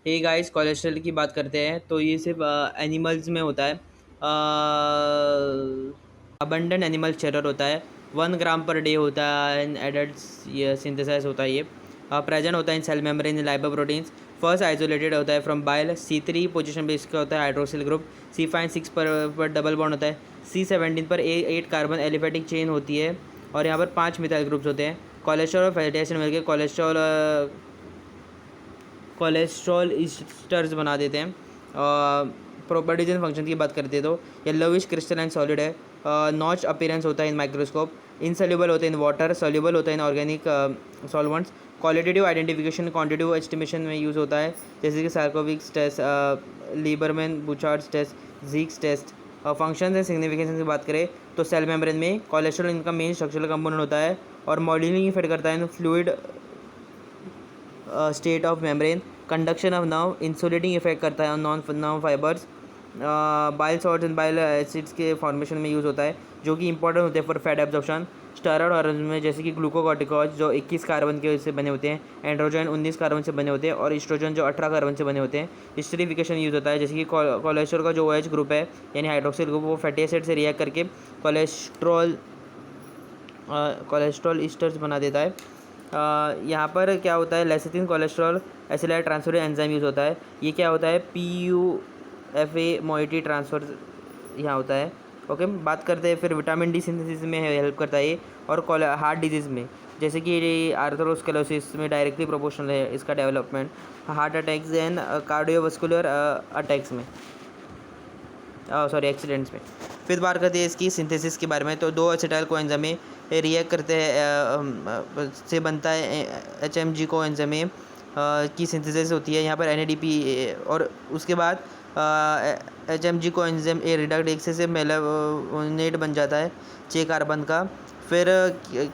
Hey guys, cholesterol की बात करते हैं तो ये सिर्फ एनिमल्स में होता है। अबंडेंट एनिमल स्टेरर होता है, 1 ग्राम पर डे होता है इन एडल्ट्स। ये सिंथेसाइज होता है, ये प्रेजेंट होता है in cell membrane in lipoproteins. First isolated होता है फ्रॉम बाइल। C3 पोजीशन पे इसका होता है हाइड्रोक्सिल ग्रुप। C5 6 पर डबल बॉन्ड होता है। C17 पर 8 कार्बन एलिफेटिक चेन होती है और यहाँ पर 5 मिथाइल ग्रुप्स होते हैं। कोलेस्ट्रॉल और फैटी एसिड मिलकर कोलेस्ट्रॉल ईस्टर्स बना देते हैं। प्रॉपर्टीज एंड फंक्शन की बात करते हैं तो येलोविश क्रिस्टलाइन सॉलिड है। नॉच अपीयरेंस होता है इन माइक्रोस्कोप। इनसोल्यूबल होता है इन वाटर, सोल्यूबल होता है in organic solvents. Qualitative identification quantitative estimation में यूज़ होता है, जैसे कि Salkowski's test, Liebermann Burchard's test, Zak's test. Function and signification की बात करें तो सेल मेम्ब्रेन में कोलेस्ट्रॉल इनका मेन स्ट्रक्चरल कंपोनेंट होता है और मॉडलिंग इफेक्ट करता है in fluid state of membrane. Conduction of nerve insulating effect करता है non nerve fibres. Bile salts and bile acids के फॉर्मेशन में यूज़ होता है, जो कि इंपॉर्टेंट होते हैं for fat absorption. Steroid organism में जैसे कि ग्लूकोकॉर्टिकॉइड जो 21 कार्बन के से बने होते हैं, एंड्रोजन 19 कार्बन से बने होते हैं और एस्ट्रोजन जो 18 कार्बन से बने होते हैं। हिस्टरीफिकेशन यूज़ होता है, जैसे कि कोलेस्ट्रॉल का जो OH ग्रुप है यानी हाइड्रोक्सिल ग्रुप, वो फैटी एसिड से रिएक्ट करके कोलेस्ट्रॉल ईस्टर्स बना देता है। यहाँ पर क्या होता है, lecithin cholesterol acyl transfer enzyme use होता है। ये क्या होता है, PUFA मोइटी ट्रांसफर यहाँ होता है। ओके, बात करते हैं फिर विटामिन डी सिंथेसिस में हेल्प करता है ये, और हार्ट डिजीज़ में जैसे कि आर्थरोस्क्लेरोसिस में डायरेक्टली प्रोपोर्शनल है इसका development. Heart attacks and cardiovascular attacks में, सॉरी एक्सीडेंट्स में। फिर बात करते हैं इसकी सिंथेसिस के बारे में, तो 2 एसिटाइल कोएंजाइम में रिएक्ट करते हैं से बनता है HMG कोएंजाइम में की सिंथेसिस होती है यहाँ पर NADP। और उसके बाद HMG कोएंजाइम रिडक्ट से मेलानोनेट बन जाता है 6 कार्बन का। फिर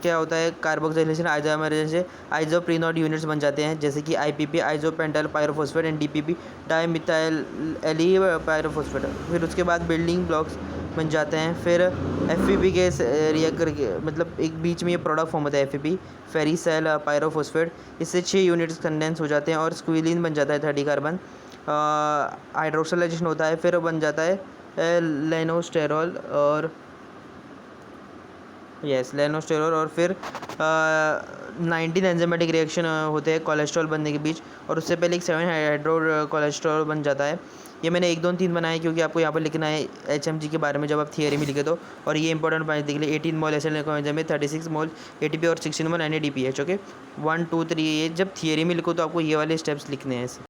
क्या होता है, कार्बोक्सिलेशन आइसोमरेज से आइसोप्रीनोड यूनिट्स बन जाते हैं, जैसे कि IPP isopentyl pyrophosphate and DPP dimethyl allyl pyrophosphate. फिर उसके बाद बिल्डिंग ब्लॉक्स बन जाते हैं। फिर FEP के रिएक्ट करके, मतलब एक बीच में ये प्रोडक्ट फॉर्म होता है FEP फेरिसेल पायरोफॉस्फेट। इससे 6 यूनिट्स कंडेंस हो जाते हैं और स्क्विलिन बन जाता है 30 कार्बन। हाइड्रोक्सिलेशन होता है, फिर बन जाता है लेनोस्टेरॉल और लेनोस्टेरॉल। और फिर 19 एंजाइमेटिक रिएक्शन होते हैं कोलेस्ट्रॉल बनने के बीच, और उससे पहले एक 7 हाइड्रो कोलेस्ट्रॉल बन जाता है। ये मैंने 1 2 3 बनाया क्योंकि आपको यहाँ पर लिखना है HMG के बारे में जब आप थियरी में लिखे तो। और ये इंपॉर्टेंट पॉइंट देख लिए, 18 मोल एसिड में 36 मोल ATP और 16 मोल NADPH। ओके, 1 2 3 ये जब थियरी में लिखो तो आपको ये वाले स्टेप्स लिखने हैं ऐसे।